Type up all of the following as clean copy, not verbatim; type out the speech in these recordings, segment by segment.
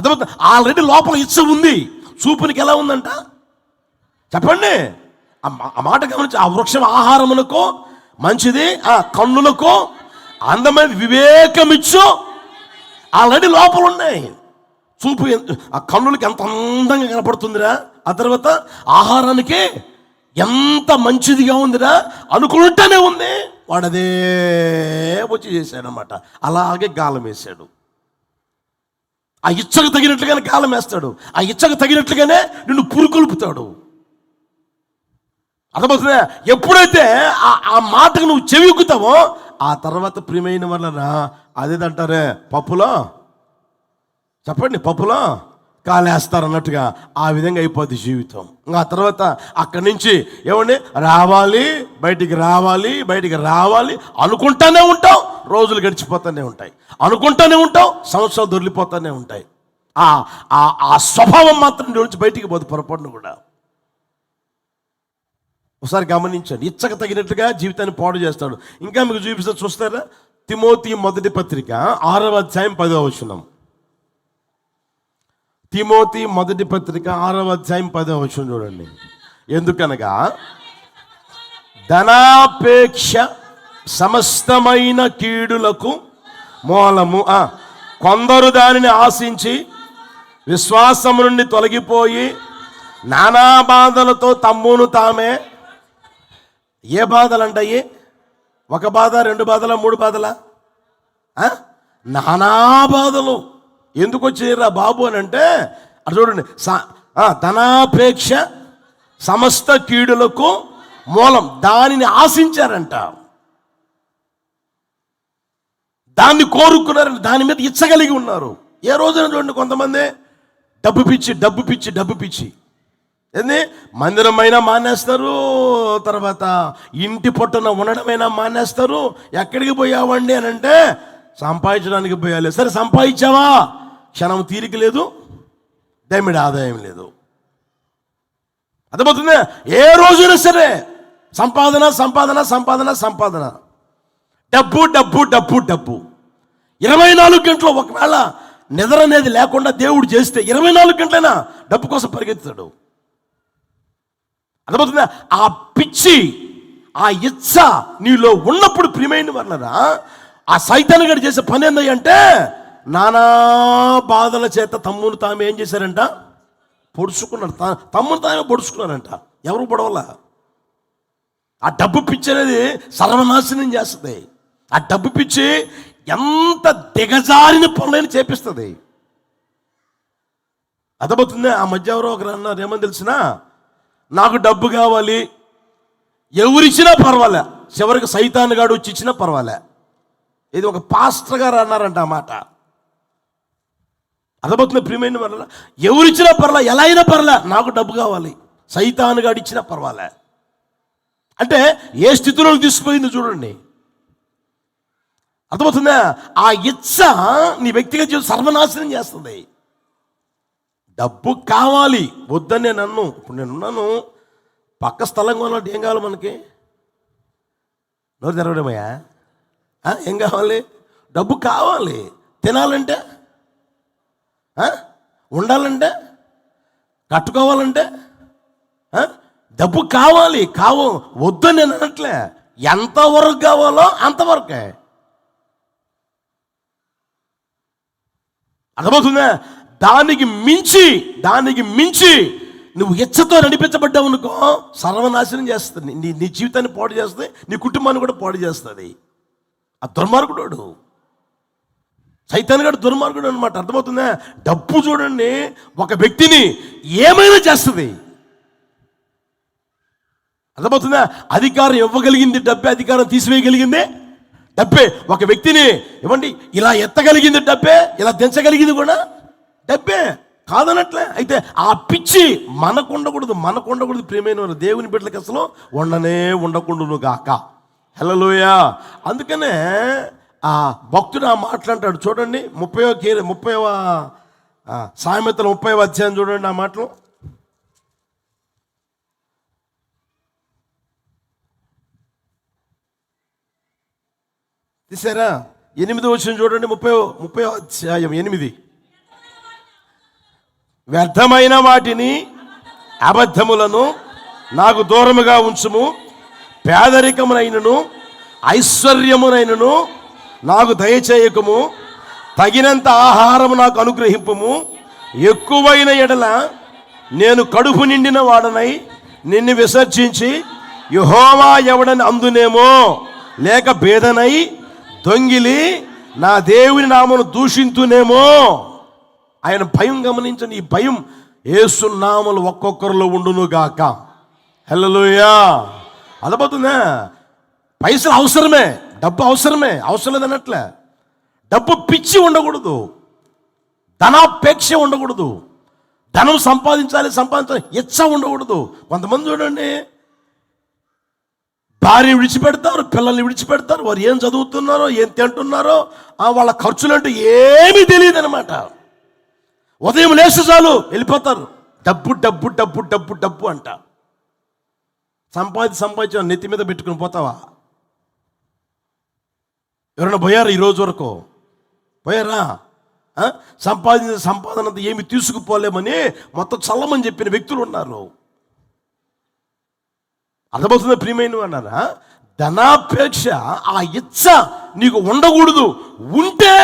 అర్థమవుతుంది. ఆల్రెడీ లోపల ఇచ్చ ఉంది. చూపునికి ఎలా ఉందంట చెప్పండి. ఆ మాట గమనించి, ఆ వృక్షం ఆహారములకు మంచిది, ఆ కన్నులకు అందమైన వివేకమిచ్చు. ఆల్రెడీ లోపల ఉన్నాయి. చూపు ఆ కన్నులకి ఎంత అందంగా కనపడుతుందిరా, ఆ తర్వాత ఆహారానికి ఎంత మంచిదిగా ఉందిరా అనుకుంటూనే ఉంది. వాడదే వచ్చి చేశాడనమాట. అలాగే గాలం వేశాడు. ఆ ఇచ్చకు తగినట్లుగానే గాలం వేస్తాడు. ఆ ఇచ్చకు తగినట్లుగానే నిన్ను పురుకొల్పుతాడు. అర్థమవుతుందా? ఎప్పుడైతే ఆ మాటకు నువ్వు చెవిక్కుతావో ఆ తర్వాత ప్రియమైన వలన అదేదంటారే పప్పులో, చెప్పండి, పప్పులో కాలేస్తారు అన్నట్టుగా ఆ విధంగా అయిపోద్ది జీవితం. ఆ తర్వాత అక్కడి నుంచి ఏమండి రావాలి, బయటికి రావాలి, బయటికి రావాలి అనుకుంటానే ఉంటాం. రోజులు గడిచిపోతూనే ఉంటాయి, అనుకుంటూనే ఉంటాం. సంవత్సరాలు దొరికిపోతూనే ఉంటాయి. ఆ స్వభావం మాత్రం నుంచి బయటికి పోదు పొరపాటును కూడా. ఒకసారి గమనించండి, ఇచ్చక తగినట్లుగా జీవితాన్ని పాడు చేస్తాడు. ఇంకా మీకు చూపిస్తా, చూస్తారా? తిమోతి మొదటి పత్రిక 6వ అధ్యాయం 10వ వచనం. తిమోతి మొదటి పత్రిక 6వ అధ్యాయం 10వ వచనం చూడండి. ఎందుకనగా ధనాపేక్ష సమస్తమైన కీడులకు మూలము. కొందరు దానిని ఆశించి విశ్వాసము నుండి తొలగిపోయి నానా బాధలతో తమ్మును తామే. ఏ బాధలు అంటాయి? ఒక బాధ, 2 బాధల, 3 బాధల, నానా బాధలు. ఎందుకు వచ్చేరా బాబు అని అంటే అది చూడండి, ధనాపేక్ష సమస్త కీడులకు మూలం. దానిని ఆశించారంట, దాన్ని కోరుకున్నారంట, దాని మీద ఇచ్చగలిగి ఉన్నారు. ఏ రోజున చూడండి, కొంతమంది డబ్బు పిచ్చి, డబ్బు పిచ్చి, డబ్బు పిచ్చి. ఏంది? మందిరమైనా మానేస్తారు, తర్వాత ఇంటి పట్టున ఉండడమైనా మానేస్తారు. ఎక్కడికి పోయావండి అని అంటే సంపాదించడానికి పోయాలి. సరే, సంపాదించావా? క్షణం తీరిక లేదు, దైమిడి ఆదాయం లేదు. అర్థమవుతుంది? ఏ రోజున సరే సంపాదన, సంపాదన, సంపాదన, సంపాదన, డబ్బు, డబ్బు, డబ్బు, డబ్బు. 24 గంటలు ఒకవేళ నిద్ర అనేది లేకుండా దేవుడు చేస్తే 24 గంటలైనా డబ్బు కోసం పరిగెత్తాడు. అర్థమవుతుందా? ఆ పిచ్చి, ఆ ఇచ్చ నీలో ఉన్నప్పుడు ప్రియమైన వాళ్ళరా, ఆ సైతాన్ గడి చేసే పని ఏందంటే నానా బాధల చేత తమ్మును తాము ఏం చేశారంట? పొడుచుకున్నారు. తమ్మును తామే పొడుచుకున్నారంట. ఎవరు పొడవల? ఆ డబ్బు పిచ్చి అనేది సర్వనాశనం చేస్తుంది. ఆ డబ్బు పిచ్చి ఎంత దిగజారిన పనులైనా చేపిస్తుంది. అర్థమవుతుంది? ఆ మధ్య ఎవరో ఒకరు అన్నారు, ఏమని తెలిసినా, నాకు డబ్బు కావాలి, ఎవరిచ్చినా పర్వాలే, చివరికి సైతాన్ గాడు వచ్చి ఇచ్చినా పర్వాలే. ఇది ఒక పాస్టర్ గారు అన్నారంట ఆ మాట. అర్థమవుతుంది? ప్రియమైన వల్ల ఎవరిచ్చినా పర్లే, ఎలా అయినా పర్లే, నాకు డబ్బు కావాలి, సైతాన్ గాడు ఇచ్చినా పర్వాలే. అంటే ఏ స్థితిలో తీసుకుపోయింది చూడండి. అర్థమవుతుందా? ఆ ఇచ్చ నీ వ్యక్తిగత జీవితం సర్వనాశనం చేస్తుంది. డబ్బు కావాలి వద్దని నేను అన్ను. ఇప్పుడు నేనున్నాను, పక్క స్థలం కొనాలంటే ఏం కావాలి మనకి? నోరు తెరవడమయ్యా, ఏం కావాలి? డబ్బు కావాలి. తినాలంటే, ఉండాలంటే, కట్టుకోవాలంటే డబ్బు కావాలి. వద్దని నేను అనట్లే, ఎంతవరకు కావాలో అంతవరకే. అర్థమవుతుందా? దానికి మించి నువ్వు ఇచ్చతో నడిపించబడ్డావు అనుకో, సర్వనాశనం చేస్తుంది. నీ జీవితాన్ని పాడు చేస్తుంది, నీ కుటుంబాన్ని కూడా పాడు చేస్తుంది. ఆ దుర్మార్గుడు సైతాన్ గారు దుర్మార్గుడు అనమాట. అర్థమవుతుందా? డబ్బు చూడండి, ఒక వ్యక్తిని ఏమైనా చేస్తుంది. అర్థమవుతుందా? అధికారం ఇవ్వగలిగింది డబ్బే, అధికారం తీసివేయగలిగింది డబ్బే. ఒక వ్యక్తిని ఇవ్వండి, ఇలా ఎత్తగలిగింది డబ్బే, ఇలా దించగలిగింది కూడా డబ్బే, కాదనట్లే. అయితే ఆ పిచ్చి మనకు ఉండకూడదు ప్రియమైన దేవుని బిడ్డలకి అసలు ఉండకుండా గాక. హల్లెలూయా. అందుకనే ఆ భక్తుడు ఆ మాట్లాంటాడు చూడండి, 30వ సామెతల 30వ అధ్యాయం చూడండి. ఆ మాటలు తీసారా? 8వ వచనం చూడండి, 30వ అధ్యాయం 8. వ్యర్థమైన వాటిని అబద్ధములను నాకు దూరముగా ఉంచుము. పేదరికమునైనను ఐశ్వర్యమునైనను నాకు దయచేయకము. తగినంత ఆహారము నాకు అనుగ్రహింపుము. ఎక్కువైన ఎడల నేను కడుపు నిండిన వాడనై నిన్ను విసర్జించి యెహోవా ఎవడని అందునేమో, లేక బేదనై దొంగిలి నా దేవుని నామను దూషింతునేమో. ఆయన భయం గమనించండి. ఈ భయం యేసు నామములు ఒక్కొక్కరిలో ఉండును గాక. హల్లెలూయా. అదపోతుందా? పైసలు అవసరమే, డబ్బు అవసరమే, అవసరం లేదన్నట్లే. డబ్బు పిచ్చి ఉండకూడదు, ధనాపేక్ష ఉండకూడదు, ధనం సంపాదించాలి ఇచ్చ ఉండకూడదు. కొంతమంది చూడండి, భార్య విడిచిపెడతారు, పిల్లల్ని విడిచిపెడతారు, వారు ఏం చదువుతున్నారో ఏం తింటున్నారో వాళ్ళ ఖర్చులు అంటే ఏమీ తెలియదు అనమాట. ఉదయం లేచి చాలు వెళ్ళిపోతారు. డబ్బు డబ్బు డబ్బు డబ్బు డబ్బు అంట. సంపాదించి నెత్తి మీద పెట్టుకుని పోతావా? ఎవరైనా పోయారా ఈరోజు వరకు? పోయారా? సంపాదనంతా ఏమి తీసుకుపోలేమని మొత్తం చల్లమని చెప్పిన వ్యక్తులు ఉన్నారు. అర్థమవుతుంది ప్రియమైన అన్నారా? ధనాపేక్ష, ఆ ఇచ్చ నీకు ఉండకూడదు. ఉంటే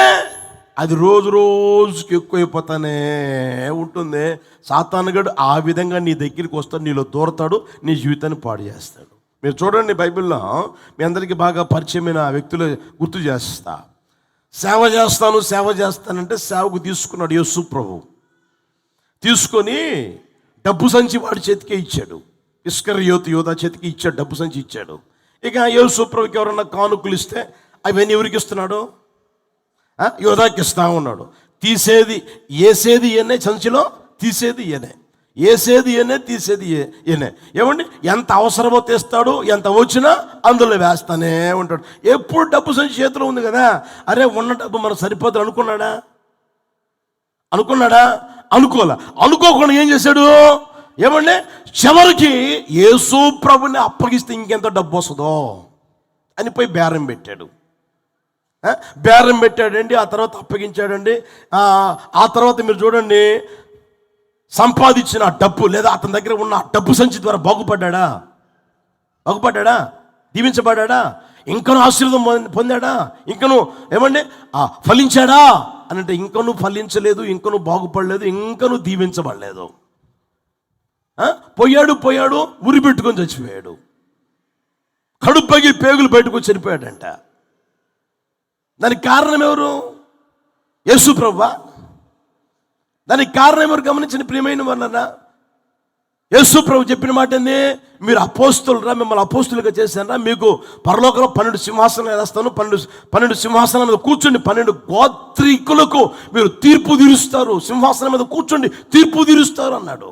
అది రోజు రోజుకి ఎక్కువైపోతానే ఉంటుంది. సాతానుగాడు ఆ విధంగా నీ దగ్గరికి వస్తాడు, నీలో దూరతాడు, నీ జీవితాన్ని పాడు చేస్తాడు. మీరు చూడండి, బైబిల్లో మీ అందరికీ బాగా పరిచయమైన వ్యక్తులు గుర్తు చేస్తా. సేవ చేస్తానంటే సేవకు తీసుకున్నాడు యేసు ప్రభు. తీసుకొని డబ్బు సంచి వాడి చేతికే ఇచ్చాడు. ఇస్కరియోతు యోధా చేతికి ఇచ్చాడు, డబ్బు సంచి ఇచ్చాడు. ఇక యేసు ప్రభుకి ఎవరన్నా కానుకలు ఇస్తే అవన్నీ ఎవరికి ఇస్తున్నాడు? యోధాకి ఇస్తా ఉన్నాడు. ఏసేది ఈయనే, సంచిలో తీసేది ఈయనే, ఏసేది ఈయనే, తీసేది ఈయనే. ఏమండి, ఎంత అవసరమో తెస్తాడు, ఎంత వచ్చినా అందులో వేస్తానే ఉంటాడు. ఎప్పుడు డబ్బు సంచి చేతిలో ఉంది కదా, అరే ఉన్న డబ్బు మనకు సరిపోతుంది అనుకున్నాడా? అనుకోకుండా ఏం చేశాడు? ఏమండి, చివరికి యేసు ప్రభుని అప్పగిస్తే ఇంకెంత డబ్బు వస్తుందో అని పోయి బేరం పెట్టాడండి. ఆ తర్వాత అప్పగించాడండి. ఆ తర్వాత మీరు చూడండి, సంపాదించిన డబ్బు లేదా అతని దగ్గర ఉన్న డబ్బు సంచి ద్వారా బాగుపడ్డా? దీవించబడ్డా? ఇంకనూ ఆశీర్వాదం పొందాడా? ఇంకనూ ఏమండి ఫలించాడా అని అంటే ఇంకనూ ఫలించలేదు, ఇంకనూ బాగుపడలేదు, ఇంకనూ దీవించబడలేదు. పోయాడు, ఉరి పెట్టుకొని చచ్చిపోయాడు. కడుపగి పేగులు బయటకు చనిపోయాడంట. దానికి కారణం ఎవరు? యేసు ప్రభువా? దానికి కారణం ఎవరు? గమనించిన ప్రియమైన వాళ్ళన్నా, యేసు ప్రభు చెప్పిన మాట ఏంది? మీరు అపోస్తులురా, మిమ్మల్ని అపోస్తులుగా చేశానరా, మీకు పరలోకంలో 12 సింహాసనాలు వేస్తాను, 12 సింహాసనాల మీద కూర్చోండి, 12 గోత్రికులకు మీరు తీర్పు తీరుస్తారు, సింహాసనం మీద కూర్చోండి, తీర్పు తీరుస్తారు అన్నాడు.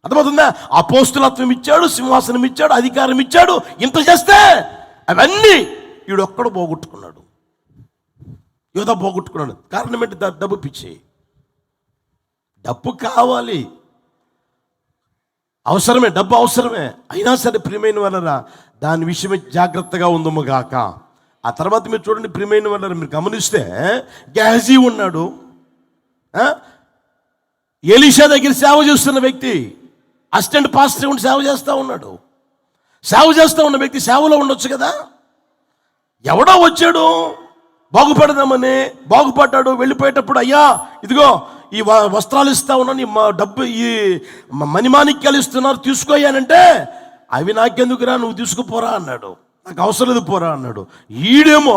అర్థమవుతుందా? అపోస్తులత్వం ఇచ్చాడు, సింహాసనం ఇచ్చాడు, అధికారం ఇచ్చాడు. ఇంత చేస్తే అవన్నీ వీడు ఒక్కడు పోగొట్టుకున్నాడు. యోధా పోగొట్టుకున్నాడు. కారణం ఏంటి? డబ్బు పిచ్చి. డబ్బు కావాలి, అవసరమే, డబ్బు అవసరమే. అయినా సరే ప్రియమైన వాళ్ళరా, దాని విషయమే జాగ్రత్తగా ఉందము గాక. ఆ తర్వాత మీరు చూడండి ప్రియమైన వాళ్ళరా, మీరు గమనిస్తే గెహజీ ఉన్నాడు, ఎలీషా దగ్గర సేవ చేస్తున్న వ్యక్తి, అసిస్టెంట్ పాస్టర్ ఉండి సేవ చేస్తూ ఉన్నాడు. సేవ చేస్తూ ఉన్న వ్యక్తి సేవలో ఉండొచ్చు కదా. ఎవడో వచ్చాడు బాగుపడదామని, బాగుపడ్డాడు. వెళ్ళిపోయేటప్పుడు, అయ్యా ఇదిగో ఈ వస్త్రాలు ఇస్తా ఉన్నాను, మా డబ్బు ఈ మణిమాణిక్యాలు ఇస్తున్నారు, తీసుకోయానంటే అవి నాకెందుకురా, నువ్వు తీసుకుపోరా అన్నాడు. నాకు అవసరం లేదు, పోరా అన్నాడు. ఈడేమో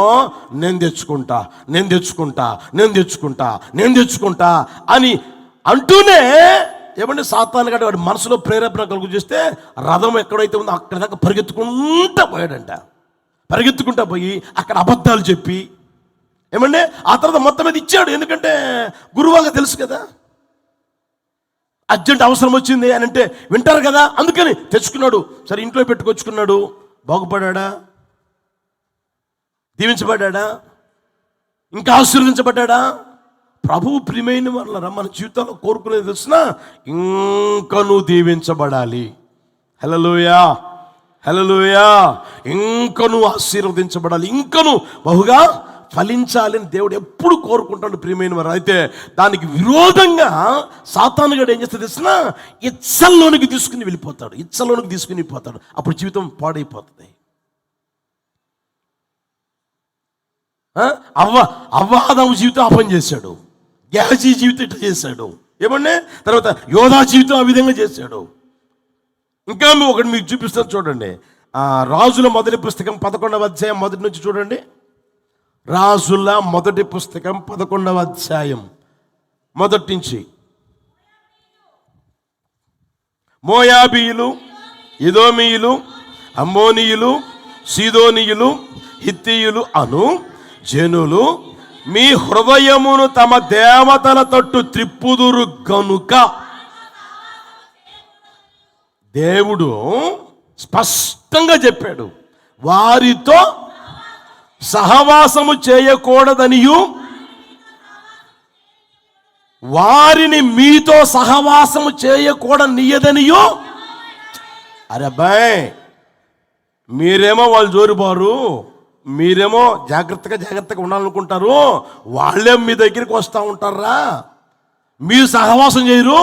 నేను తెచ్చుకుంటా అని అంటూనే ఏమంటే సాతాను గడ్డ వాడి మనసులో ప్రేరేపణ కలుగు చేస్తే రథం ఎక్కడైతే ఉందో అక్కడ దాకా పరిగెత్తుకుంటా పోయి అక్కడ అబద్ధాలు చెప్పి ఏమంటే ఆ తర్వాత మొత్తం మీద ఇచ్చాడు. ఎందుకంటే గురువుగా తెలుసు కదా, అర్జెంట్ అవసరం వచ్చింది అని అంటే వింటారు కదా, అందుకని తెచ్చుకున్నాడు. సరే ఇంట్లో పెట్టుకొచ్చుకున్నాడు. బాగుపడ్డా? దీవించబడ్డా? ఇంకా ఆశీర్వదించబడ్డా? ప్రభువు ప్రియమైన వాళ్ళరా, మన జీవితంలో కోరుకునేది తెలిసిన ఇంకనూ దీవించబడాలి. హల్లెలూయా. ఇంకనూ ఆశీర్వదించబడాలి, ఇంకనూ బహుగా ఫలించాలని దేవుడు ఎప్పుడు కోరుకుంటాడు ప్రియమైన వారు. అయితే దానికి విరోధంగా సాతానుగాడు ఏం చేస్తే తెలిసిన ఇచ్చల్లోనికి తీసుకుని వెళ్ళిపోతాడు, ఇచ్చల్లోనికి తీసుకుని వెళ్ళిపోతాడు. అప్పుడు జీవితం పాడైపోతుంది. అవ్వాదం జీవితం ఆ పని చేశాడు, గేహజీ జీవితం ఇట్లా చేశాడు, ఏమంటే తర్వాత యోధా జీవితం ఆ విధంగా చేశాడు. ఇంకా ఒకటి మీకు చూపిస్తాను చూడండి. రాజుల మొదటి పుస్తకం 11వ అధ్యాయం మొదటి నుంచి చూడండి. రాజుల మొదటి పుస్తకం 11వ అధ్యాయం మొదటి నుంచి. మోయాబీయులు, ఎదోమీయులు, అమ్మోనీయులు, సీదోనీయులు, హిత్తీయులు అను జనులు మీ హృదయమును తమ దేవతల తట్టు త్రిప్పుదురు గనుక. దేవుడు స్పష్టంగా చెప్పాడు, వారితో సహవాసము చేయకూడదనియు వారిని మీతో సహవాసము చేయకూడనియదనియు. అరే అబ్బాయి, మీరేమో వాళ్ళు జోరుబారు, మీరేమో జాగ్రత్తగా ఉండాలనుకుంటారు, వాళ్ళే మీ దగ్గరికి వస్తూ ఉంటారా. మీరు సహవాసం చేయరు,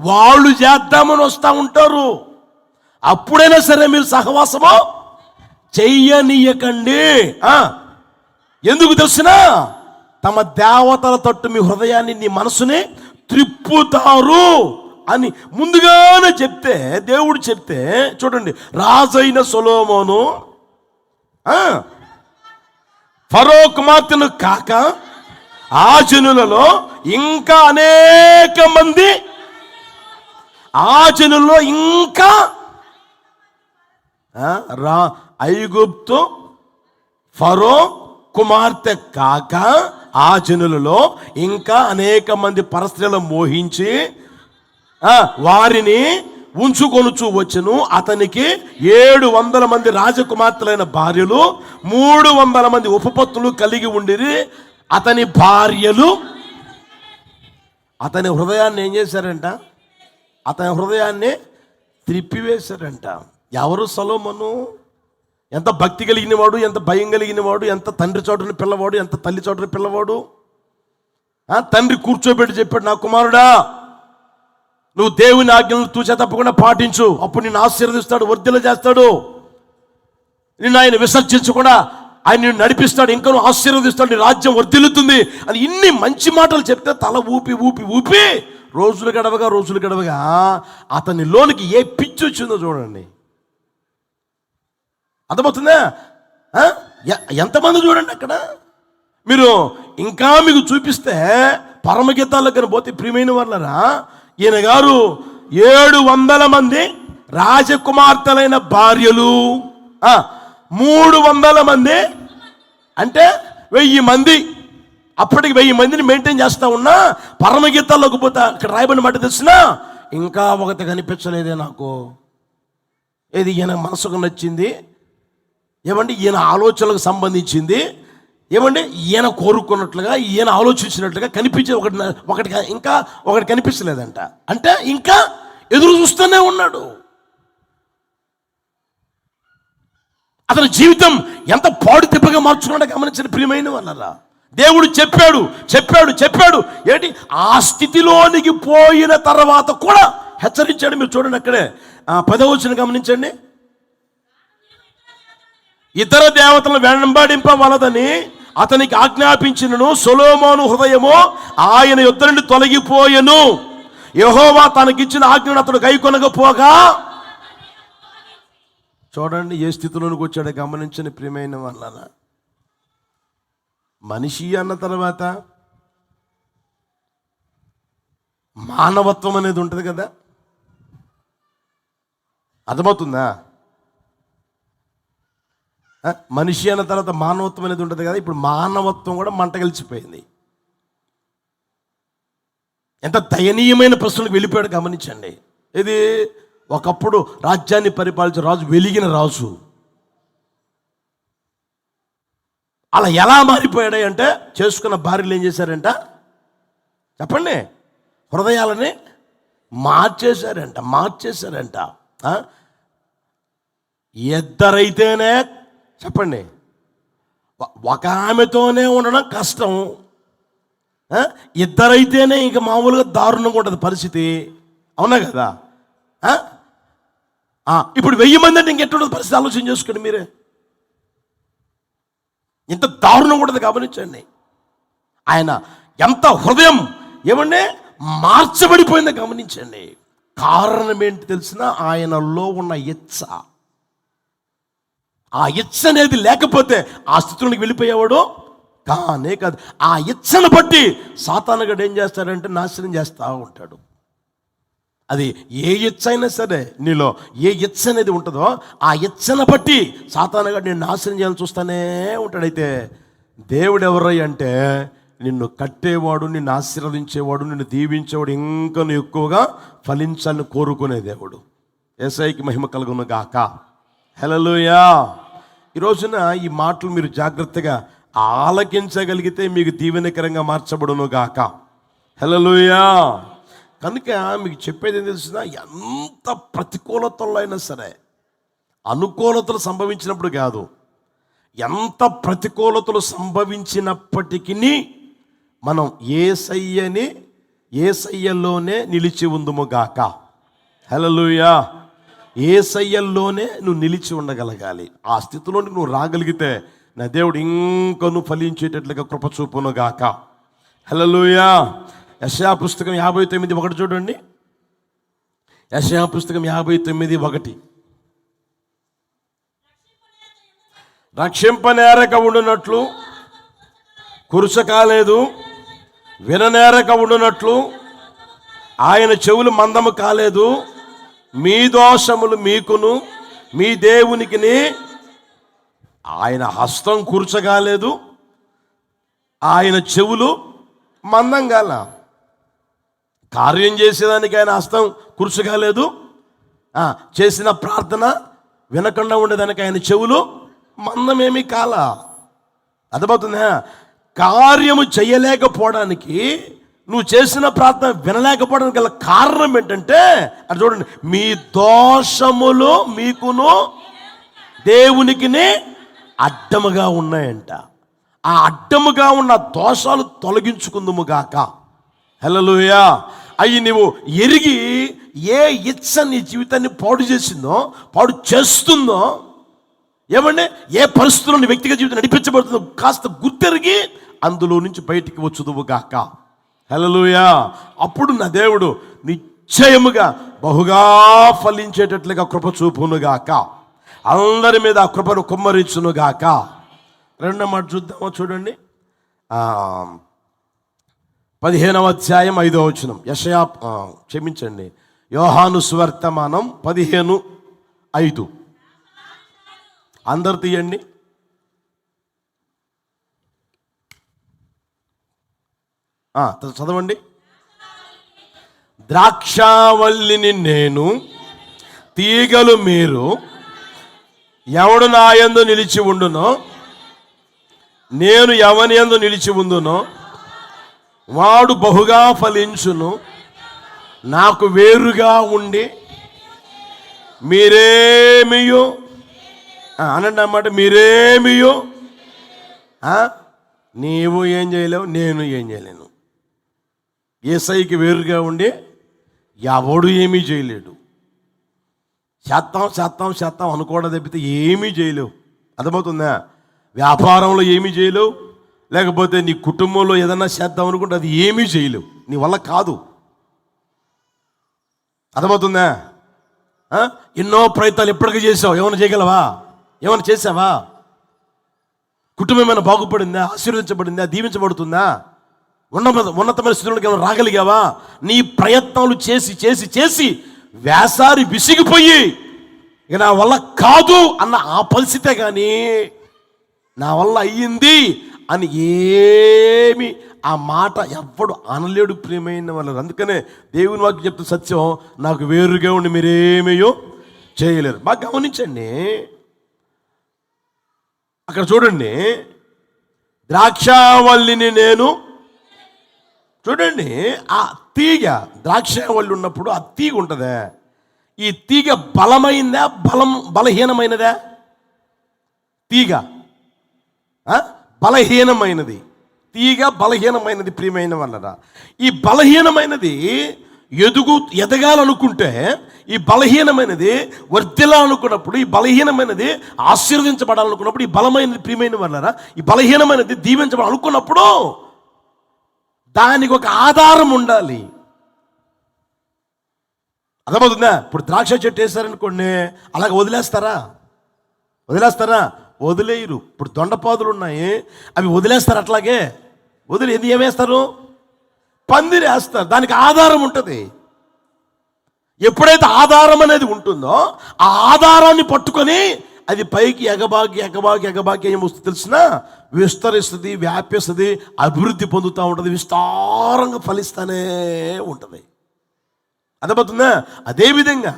వాళ్ళు చేద్దామని వస్తూ ఉంటారు. అప్పుడైనా సరే మీరు సహవాసము చెయ్యనీయకండి. ఎందుకు తెలిసినా తమ దేవతల తట్టు మీ హృదయాన్ని, నీ మనసుని త్రిప్పుతారు అని ముందుగానే చెప్తే, దేవుడు చెప్తే చూడండి. రాజైన సొలొమోను ఫరో కుమార్తెను కాక ఆ జనులలో ఇంకా అనేక మంది, ఆ జనుల్లో ఇంకా ఐగుప్తు ఫరో కుమార్తె కాక ఆ జనులలో ఇంకా అనేక మంది పరస్త్రీలను మోహించి వారిని ఉంచుకొనుచు వచ్చును. అతనికి 700 మంది రాజకుమార్తెలైన భార్యలు, 300 మంది ఉపపత్తులు కలిగి ఉండిరి. అతని భార్యలు అతని హృదయాన్ని ఏం చేశారంట? అతని హృదయాన్ని త్రిప్పివేశారంట. ఎవరు సొలొమోను? ఎంత భక్తి కలిగిన వాడు, ఎంత భయం కలిగిన వాడు, ఎంత తండ్రి చోటుని పిల్లవాడు, ఎంత తల్లి చోటుని పిల్లవాడు. తండ్రి కూర్చోబెట్టి చెప్పాడు, నా కుమారుడా, నువ్వు దేవుని ఆజ్ఞలను తూచా తప్పకుండా పాటించు, అప్పుడు నిన్ను ఆశీర్వదిస్తాడు, వర్ధిల్ల చేస్తాడు. నిన్ను ఆయన విసర్జించకుండా ఆయన నిన్ను నడిపిస్తాడు, ఇంకా నువ్వు ఆశీర్వదిస్తాడు, నీ రాజ్యం వర్ధిల్లుతుంది అని ఇన్ని మంచి మాటలు చెప్తే తల ఊపి ఊపి ఊపి రోజులు గడవగా అతని లోనికి ఏ పిచ్చి వచ్చిందో చూడండి. అర్థమవుతుందా? ఎంతమంది చూడండి అక్కడ. మీరు ఇంకా మీకు చూపిస్తే పరమగీతాలకు పోతే ప్రియమైన వాళ్ళరా, ఈయన గారు 700 మంది రాజకుమార్తెలైన భార్యలు, 300 మంది అంటే 1000 మంది. అప్పటికి 1000 మందిని మెయింటైన్ చేస్తా ఉన్నా పరమగీతాల్లోకి పోతే అక్కడ రాయబడిన మాట తెలిసినా ఇంకా ఒకటి కనిపించలేదే నాకు. ఏది ఈయన మనసుకు నచ్చింది, ఏమండి ఈయన ఆలోచనలకు సంబంధించింది, ఏమండి ఈయన కోరుకున్నట్లుగా ఈయన ఆలోచించినట్లుగా కనిపించే ఒకటి కనిపించలేదంట. అంటే ఇంకా ఎదురు చూస్తూనే ఉన్నాడు. అతని జీవితం ఎంత పాడు తిప్పగా మార్చుకున్నాడో గమనించిన ప్రియమైన వాళ్ళరా. దేవుడు చెప్పాడు ఏంటి, ఆ స్థితిలోనికి పోయిన తర్వాత కూడా హెచ్చరించాడు. మీరు చూడండి అక్కడే 10వ వచనం గమనించండి. ఇతర దేవతలను వెంబడింపవలదని అతనికి ఆజ్ఞాపించినను సొలొమోను హృదయము ఆయన యుద్ధ నుండి తొలగిపోయెను. యెహోవా తనకిచ్చిన ఆజ్ఞను అతడు గైకొనకపోగా. చూడండి ఏ స్థితిలోనికి వచ్చాడో గమనించని ప్రియమైన వాళ్ళ. మనిషి అన్న తర్వాత మానవత్వం అనేది ఉంటుంది కదా, అర్థమవుతుందా? మనిషి అన్న తర్వాత మానవత్వం అనేది ఉంటుంది కదా. ఇప్పుడు మానవత్వం కూడా మంట కలిసిపోయింది. ఎంత దయనీయమైన ప్రశ్నలకు వెళ్ళిపోయాడు గమనించండి. ఇది ఒకప్పుడు రాజ్యాన్ని పరిపాలించే రాజు, వెలిగిన రాజు. అలా ఎలా మారిపోయాడు అంటే చేసుకున్న భార్యలు ఏం చేశారంట చెప్పండి, హృదయాలని మార్చేశారంట. ఇద్దరైతేనే చెప్పండి ఒక ఆమెతోనే ఉండడం కష్టం, ఇద్దరైతేనే ఇంక మామూలుగా దారుణంగా ఉంటుంది పరిస్థితి. అవునా కదా? ఇప్పుడు 1000 మంది అంటే ఇంకెట్టుంటుంది పరిస్థితి ఆలోచన చేసుకోండి మీరే. ఇంత దారుణంగా ఉంటుంది గమనించండి. ఆయన ఎంత హృదయం ఏమంటే మార్చబడిపోయిందో గమనించండి. కారణం ఏంటి తెలిసిన? ఆయనలో ఉన్న ఇచ్చ. ఆ ఇచ్చ అనేది లేకపోతే ఆ స్థితిలోకి వెళ్ళిపోయేవాడు కానే కాదు. ఆ ఇచ్చను బట్టి సాతానుగాడు ఏం చేస్తాడంటే నాశనం చేస్తూ ఉంటాడు. అది ఏ ఇచ్చ అయినా సరే, నీలో ఏ ఇచ్చ అనేది ఉంటుందో ఆ ఇచ్చను బట్టి సాతానుగాడు నేను నాశనం చేయాలని చూస్తూనే ఉంటాడైతే దేవుడు ఎవరై అంటే నిన్ను కట్టేవాడు, నిన్ను ఆశీర్వదించేవాడు, నిన్ను దీవించేవాడు, ఇంకా ఎక్కువగా ఫలించాలని కోరుకునే దేవుడు. యేసయ్యకి మహిమ కలుగును గాక. హల్లెలూయా. ఈ రోజున ఈ మాటలు మీరు జాగ్రత్తగా ఆలకించగలిగితే మీకు దీవెనకరంగా మార్చబడును గాక. హల్లెలూయా. కనుక మీకు చెప్పేది ఏం తెలిసిన? ఎంత ప్రతికూలతల్లో అయినా సరే, అనుకూలతలు సంభవించినప్పుడు కాదు, ఎంత ప్రతికూలతలు సంభవించినప్పటికీ మనం యేసయ్యలోనే నిలిచి ఉందుము గాక. హల్లెలూయా. యేసయ్యలోనే నువ్వు నిలిచి ఉండగలగాలి. ఆ స్థితిలోనికి నువ్వు రాగలిగితే నా దేవుడు ఇంకను ఫలించేటట్లుగా కృప చూపును గాక. హల్లెలూయా. యెషయా పుస్తకం 59:1 చూడండి. యెషయా పుస్తకం 59:1. రక్షింపనేరక ఉండునట్లు కురుచ కాలేదు, విననేరక ఉండునట్లు ఆయన చెవులు మందము కాలేదు. మీ దోషములు మీకును మీ దేవునికిని. ఆయన హస్తం కురుచగాలేదు, ఆయన చెవులు మందం కాల. కార్యం చేసేదానికి ఆయన హస్తం కురుచగాలేదు, చేసిన ప్రార్థన వినకుండా ఉండేదానికి ఆయన చెవులు మందమేమీ కాల. అర్థమవుతుందా? కార్యము చేయలేకపోవడానికి, నువ్వు చేసిన ప్రార్థన వినలేకపోవడానికి గల కారణం ఏంటంటే అది చూడండి, మీ దోషములు మీకును దేవునికిని అడ్డముగా ఉన్నాయంట. ఆ అడ్డముగా ఉన్న దోషాలు తొలగించుకుందుము గాక. హల్లెలూయా. అవి నువ్వు ఎరిగి ఏ ఇచ్చ నీ జీవితాన్ని పాడు చేసిందో, పాడు చేస్తుందో, ఏమంటే ఏ పరిస్థితుల్లో నీ వ్యక్తిగత జీవితం నడిపించబడుతుందో కాస్త గుర్తెరిగి అందులో నుంచి బయటికి వచ్చుదువు గాక. హల్లెలూయా. అప్పుడు నా దేవుడు నిశ్చయముగా బహుగా ఫలించేటట్లుగా కృప చూపునుగాక. అందరి మీద ఆ కృపను కుమ్మరించునుగాక. రెండో మాట చూద్దామో చూడండి. 15వ అధ్యాయం 5వ వచనం. క్షమించండి, యోహాను సువార్తమానం 15:5. అందరు తీయండి. చదవండి. ద్రాక్షావల్లిని నేను, తీగలు మీరు. ఎవడు నా యందు నిలిచి ఉండునో, నేను ఎవని యందు నిలిచి ఉండునో వాడు బహుగా ఫలించును. నాకు వేరుగా ఉండి మీరేమియో అనండి అన్నమాట. మీరేమియో నీవు ఏం చేయలేవు, నేను ఏం చేయలేను. యేసయ్యకి వేరుగా ఉండి ఎవడు ఏమీ చేయలేడు. చేస్తాం అనుకోవడం తప్పితే ఏమీ చేయలేవు. అర్థమవుతుందా? వ్యాపారంలో ఏమీ చేయలేవు, లేకపోతే నీ కుటుంబంలో ఏదన్నా చేద్దాం అనుకుంటే అది ఏమీ చేయలేవు, నీ వల్ల కాదు. అర్థమవుతుందా? ఎన్నో ప్రయత్నాలు ఎప్పటికీ చేసావు, ఏమైనా చేయగలవా? ఏమైనా చేసావా? కుటుంబం ఏమైనా బాగుపడిందా? ఆశీర్వదించబడిందా? దీవించబడుతుందా? ఉన్నతమైన స్థితిలోకి ఏమైనా రాగలిగావా? నీ ప్రయత్నాలు చేసి చేసి చేసి వేసారి విసిగిపోయి ఇక నా వల్ల కాదు అన్న ఆ పరిస్థితే కానీ నా వల్ల అయ్యింది అని ఏమి ఆ మాట ఎవ్వడు అనలేడు ప్రియమైన వాళ్ళు. అందుకనే దేవుని వాక్యం చెప్తున్న సత్యం, నాకు వేరుగా ఉండి మీరేమేయో చేయలేరు. బాగా గమనించండి, అక్కడ చూడండి. ద్రాక్షావల్లిని నేను. చూడండి, ఆ తీగ, ద్రాక్షావల్లి ఉన్నప్పుడు ఆ తీగ ఉంటుందా? ఈ తీగ బలమైందా బలహీనమైనదా? తీగ బలహీనమైనది. తీగ బలహీనమైనది ప్రియమైన వాళ్ళరా. ఈ బలహీనమైనది ఎదగాలనుకుంటే, ఈ బలహీనమైనది వర్ధిల్లాలనుకున్నప్పుడు, ఈ బలహీనమైనది ఆశీర్వదించబడాలనుకున్నప్పుడు, ఈ బలమైనది ప్రియమైన వాళ్ళరా, ఈ బలహీనమైనది దీవించబడాలనుకున్నప్పుడు దానికి ఒక ఆధారం ఉండాలి. అర్థమవుతుందా? ఇప్పుడు ద్రాక్ష చెట్టు వేస్తారనుకోండి, అలాగే వదిలేస్తారా? వదిలేయరు. ఇప్పుడు దొండపాదులు ఉన్నాయి, అవి వదిలేస్తారు అట్లాగే? వదిలి ఏమేస్తారు? పందిరి వేస్తారు. దానికి ఆధారం ఉంటుంది. ఎప్పుడైతే ఆధారం అనేది ఉంటుందో, ఆ ఆధారాన్ని పట్టుకొని అది పైకి ఎగబాకి ఏమొస్తుంది తెలిసిన? విస్తరిస్తుంది, వ్యాపిస్తుంది, అభివృద్ధి పొందుతూ ఉంటుంది, విస్తారంగా ఫలిస్తూనే ఉంటుంది. అర్థమవుతుందా? అదేవిధంగా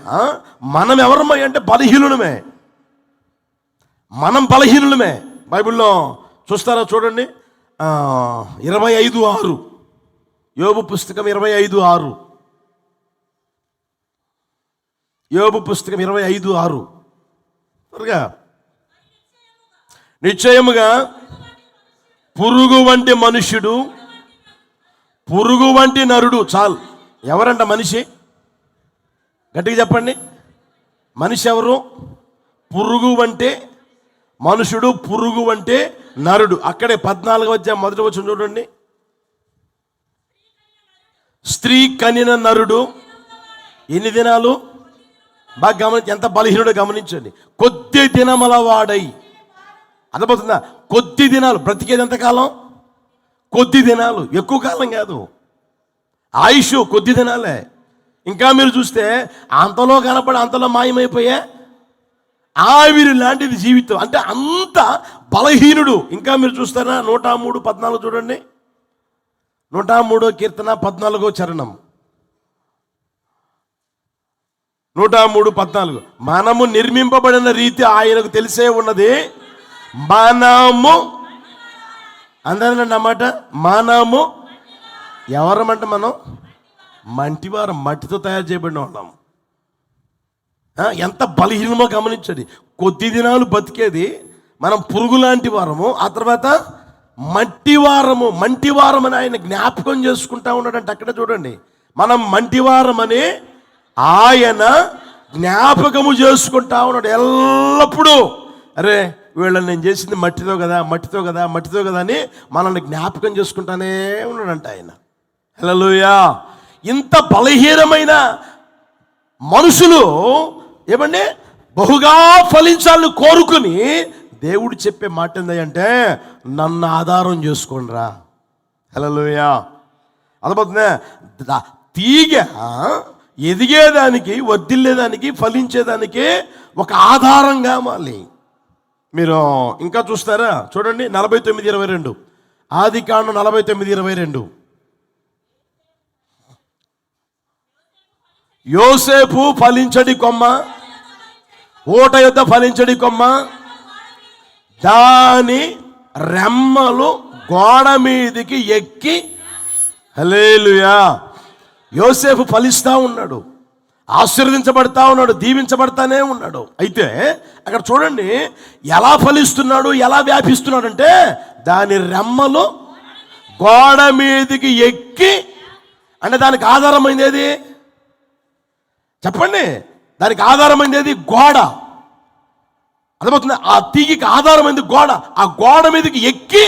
మనం ఎవరమై అంటే బలహీనులమే. మనం బలహీనులమే. బైబిల్లో చూస్తారా? చూడండి, 25:6, యోబు పుస్తకం 25:6, యోబు పుస్తకం 25:6. త్వరగా. నిశ్చయముగా పురుగు వంటి మనుష్యుడు, పురుగు వంటి నరుడు. చాలు. ఎవరంట మనిషి? గట్టిగా చెప్పండి. మనిషి ఎవరు? పురుగు వంటి మనుషుడు, పురుగు వంటి నరుడు. అక్కడే 14వ అధ్యాయం 1వ వచనం చూడండి. స్త్రీ కనిన నరుడు ఎన్ని దినాలు? బాగా గమనించి, ఎంత బలహీనుడో గమనించండి. కొద్ది దినముల వాడై. అర్థమవుతుందా? కొద్ది దినాలు. బ్రతికేది ఎంతకాలం? కొద్ది దినాలు, ఎక్కువ కాలం కాదు. ఆయుష్ కొద్ది దినాలే. ఇంకా మీరు చూస్తే అంతలో కనపడి అంతలో మాయమైపోయే ఆవిరి లాంటిది జీవితం. అంటే అంత బలహీనుడు. ఇంకా మీరు చూస్తారా? 103:14 చూడండి. 103వ కీర్తన 14వ చరణం. 103:14. మనము నిర్మింపబడిన రీతి ఆయనకు తెలిసే ఉన్నది. మనము, అందరండి అన్నమాట, మనము ఎవరమంట? మనం మంటివారం, మట్టితో తయారు చేయబడిన వాళ్ళం. ఎంత బలహీనమో గమనించండి. కొద్ది దినాలు బతికేది మనం పురుగు లాంటి వారము, ఆ తర్వాత మంటివారం అని ఆయన జ్ఞాపకం చేసుకుంటా ఉన్నాడంటే అక్కడ చూడండి. మనం మంటివారమని ఆయన జ్ఞాపకము చేసుకుంటా ఉన్నాడు ఎల్లప్పుడూ. అరే వీళ్ళని నేను చేసింది మట్టితో కదా అని మనల్ని జ్ఞాపకం చేసుకుంటానే ఉన్నాడంట ఆయన. హల్లెలూయా. ఇంత బలహీనమైన మనుషులు ఏమండి బహుగా ఫలించాలని కోరుకుని దేవుడు చెప్పే మాట ఏంటంటే, నన్ను ఆధారం చేసుకోండిరా. హల్లెలూయా. అర్థమవుతుందా? తీగ ఎదిగేదానికి, వర్ధిల్లేదానికి, ఫలించేదానికి ఒక ఆధారం కావాలి. మీరు ఇంకా చూస్తారా? చూడండి 49:22, ఆదికాండం 49:22. యోసేపు ఫలించడి కొమ్మ, ఊట యొద్ద ఫలించడి కొమ్మ, దాని రెమ్మలు గోడ మీదికి ఎక్కి. హల్లెలూయా. యోసేపు ఫలిస్తూ ఉన్నాడు, ఆశీర్వదించబడతా ఉన్నాడు, దీవించబడతానే ఉన్నాడు. అయితే అక్కడ చూడండి ఎలా ఫలిస్తున్నాడు, ఎలా వ్యాపిస్తున్నాడు అంటే, దాని రెమ్మలు గోడ మీదికి ఎక్కి. అంటే దానికి ఆధారమైంది ఏది? చెప్పండి. దానికి ఆధారమైంది ఏది? గోడ. అర్థమవుతుంది? ఆ తీగికి ఆధారమైంది గోడ. ఆ గోడ మీదకి ఎక్కి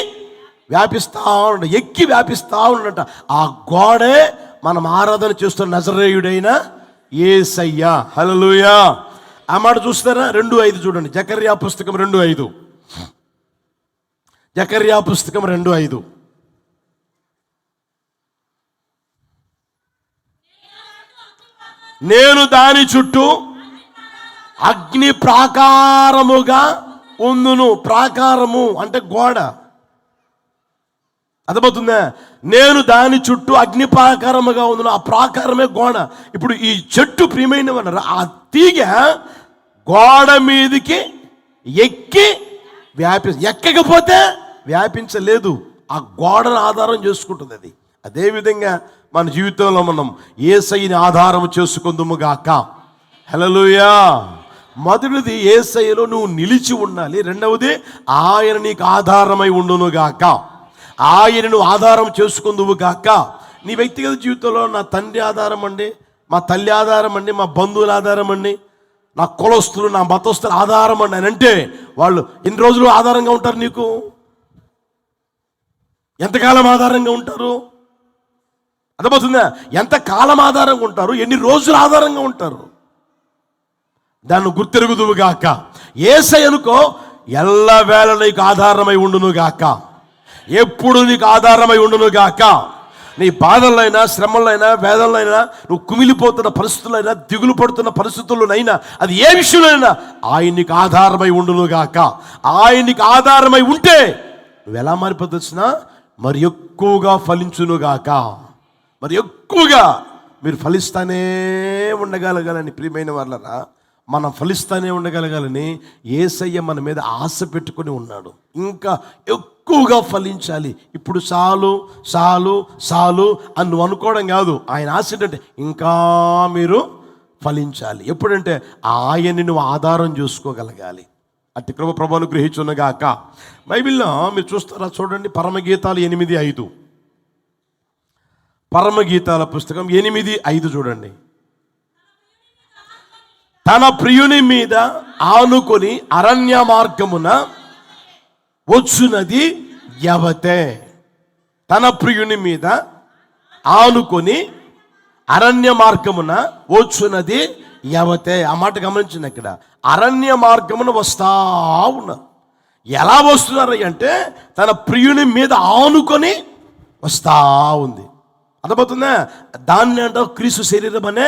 వ్యాపిస్తా ఉన్నాడంట. ఆ గోడే మనం ఆరాధన చేస్తున్న నజరేయుడైన యేసయ్య. హల్లెలూయా. ఆ మాట చూస్తారా? 2:5 చూడండి. జకర్యా పుస్తకం 2:5. జకర్యా పుస్తకం 2:5. నేను దాని చుట్టూ అగ్ని ప్రాకారముగా ఉందును. ప్రాకారము అంటే గోడ. అర్థమవుతుందా? నేను దాని చుట్టూ అగ్ని ప్రాకారముగా ఉందును. ఆ ప్రాకారమే గోడ. ఇప్పుడు ఈ చెట్టు ప్రియమైన వాళ్ళ, ఆ తీగ గోడ మీదికి ఎక్కి ఎక్కకపోతే వ్యాపించలేదు. ఆ గోడను ఆధారం చేసుకుంటుంది అది. అదేవిధంగా మన జీవితంలో మనం యేసయ్యని ఆధారం చేసుకుందుము గాక. హల్లెలూయా. మొదటిది యేసయ్యలో నువ్వు నిలిచి ఉండాలి. రెండవది ఆయన నీకు ఆధారమై ఉండును గాక. ఆయనను ఆధారం చేసుకుందువు గాక. నీ వ్యక్తిగత జీవితంలో నా తండ్రి ఆధారం అండి, మా తల్లి ఆధారం అండి, మా బంధువుల ఆధారం అండి, నా కులస్తులు నా మతస్థుల ఆధారం అండి అని అంటే వాళ్ళు ఎన్ని రోజులు ఆధారంగా ఉంటారు? నీకు ఎంతకాలం ఆధారంగా ఉంటారు? అర్థమవుతుందా? ఎంతకాలం ఆధారంగా ఉంటారు, ఎన్ని రోజులు ఆధారంగా ఉంటారు, దాన్ని గుర్తెరుగుదువుగాక. యేసయ్యనుకో ఎల్లవేళ నీకు ఆధారమై ఉండునుగాక, ఎప్పుడు నీకు ఆధారమై ఉండునుగాక. నీ బాధలైనా, శ్రమలైనా, వేదనలైనా, నువ్వు కుమిలిపోతున్న పరిస్థితులైనా, దిగులు పడుతున్న పరిస్థితుల్లోనైనా, అది ఏ విషయంలోనైనా ఆయన నీకు ఆధారమై ఉండునుగాక. ఆయన నీకు ఆధారమై ఉంటే నువ్వు ఎలా మారిపోతున్నా మరి ఎక్కువగా ఫలించునుగాక. మరి ఎక్కువగా మీరు ఫలిస్తానే ఉండగలగాలని ప్రియమైన వాళ్ళరా, మనం ఫలిస్తానే ఉండగలగాలని యేసయ్య మన మీద ఆశ పెట్టుకొని ఉన్నాడు. ఇంకా ఎక్కువగా ఫలించాలి, ఇప్పుడు చాలు చాలు చాలు అని నువ్వు అనుకోవడం కాదు. ఆయన ఆశ ఏంటంటే ఇంకా మీరు ఫలించాలి. ఎప్పుడంటే ఆయన్ని నువ్వు ఆధారం చూసుకోగలగాలి. అట్టి కృప ప్రభువును గ్రహించునుగాక. బైబిల్లో మీరు చూస్తారా, చూడండి, పరమగీతాలు 8:5. పరమగీతాల పుస్తకం 8:5 చూడండి. తన ప్రియుని మీద ఆనుకొని అరణ్య మార్గమున వచ్చునది యవతే. తన ప్రియుని మీద ఆనుకొని అరణ్య మార్గమున వచ్చునది యవతే. ఆ మాట గమనించింది. అక్కడ అరణ్య మార్గమున వస్తా ఉన్నారు. ఎలా వస్తున్నారు అంటే తన ప్రియుని మీద ఆనుకొని వస్తా ఉంది. అర్థమవుతుందా? దాన్ని అంటారు క్రీస్తు శరీరం అనే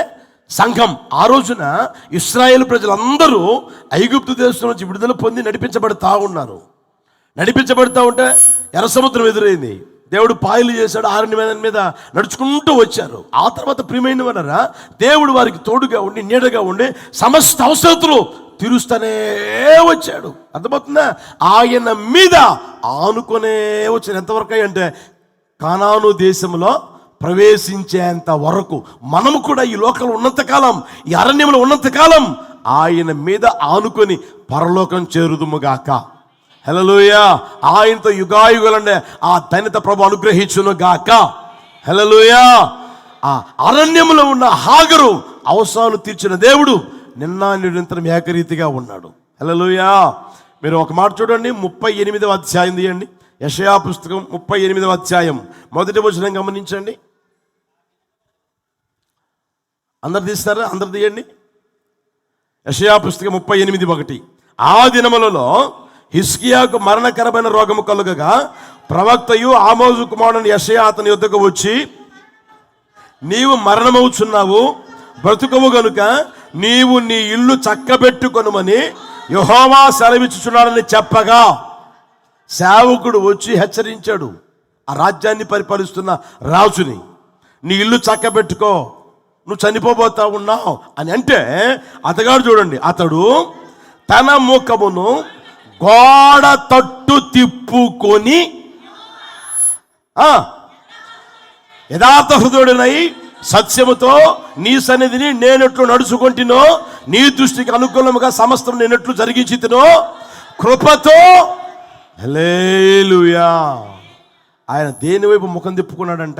సంఘం. ఆ రోజున ఇశ్రాయేలు ప్రజలందరూ ఐగుప్తు దేశం నుంచి విడుదల పొంది నడిపించబడతా ఉన్నారు. నడిపించబడతా ఉంటే ఎర్ర సముద్రం ఎదురైంది. దేవుడు పాయలు చేశాడు, ఆరణ్య మీద నడుచుకుంటూ వచ్చారు. ఆ తర్వాత ప్రియమైన వారా, దేవుడు వారికి తోడుగా ఉండి నీడగా ఉండి సమస్త అవసరతలు తీరుస్తూనే వచ్చాడు. అర్థమవుతుందా? ఆయన మీద ఆనుకునే వచ్చాడు. ఎంతవరకు అంటే కానాను దేశంలో ప్రవేశించేంత వరకు. మనము కూడా ఈ లోకంలో ఉన్నంతకాలం, ఈ అరణ్యంలో ఉన్నంతకాలం ఆయన మీద ఆనుకొని పరలోకం చేరుదుముగాక. హల్లెలూయా. ఆయనతో యుగాయుగులండే ఆ ధన్యత ప్రభు అనుగ్రహించునుగాక. హల్లెలూయా. ఆ అరణ్యంలో ఉన్న హాగరు అవసరాలు తీర్చిన దేవుడు నిన్న నిరంతరం ఏకరీతిగా ఉన్నాడు. హల్లెలూయా. మీరు ఒక మాట చూడండి, 38వ అధ్యాయం తీయండి. యెషయా పుస్తకం 38వ అధ్యాయం 1వ వచనం గమనించండి. అందరు తీస్తారా? అందరు తీయండి. యెషయా పుస్తకం 38:1. ఆ దినములలో హిజ్కియాకు మరణకరమైన రోగము కలుగగా ప్రవక్తయు ఆమోజు కుమారుడు యెషయా అతని యొద్దకు వచ్చి, నీవు మరణమవుచున్నావు, బ్రతుకవు గనుక నీవు నీ ఇల్లు చక్కబెట్టుకొనుమని యెహోవా సెలవిచ్చుచున్నాడని చెప్పగా, సేవకుడు వచ్చి హెచ్చరించాడు ఆ రాజ్యాన్ని పరిపాలిస్తున్న రాజుని, నీ ఇల్లు చక్కబెట్టుకో, నువ్వు చనిపోబోతా ఉన్నావు అని అంటే, అతగాడు చూడండి, అతడు తన ముఖమును గోడ తట్టు తిప్పుకొని యథార్థ హృదయుడనై సత్యముతో నీ సన్నిధిని నేనెట్లు నడుచుకుంటునో, నీ దృష్టికి అనుకూలముగా సమస్తం నేనెట్లు జరిగించితినో కృపతో. హల్లెలూయా. ఆయన దేని వైపు ముఖం తిప్పుకున్నాడంట?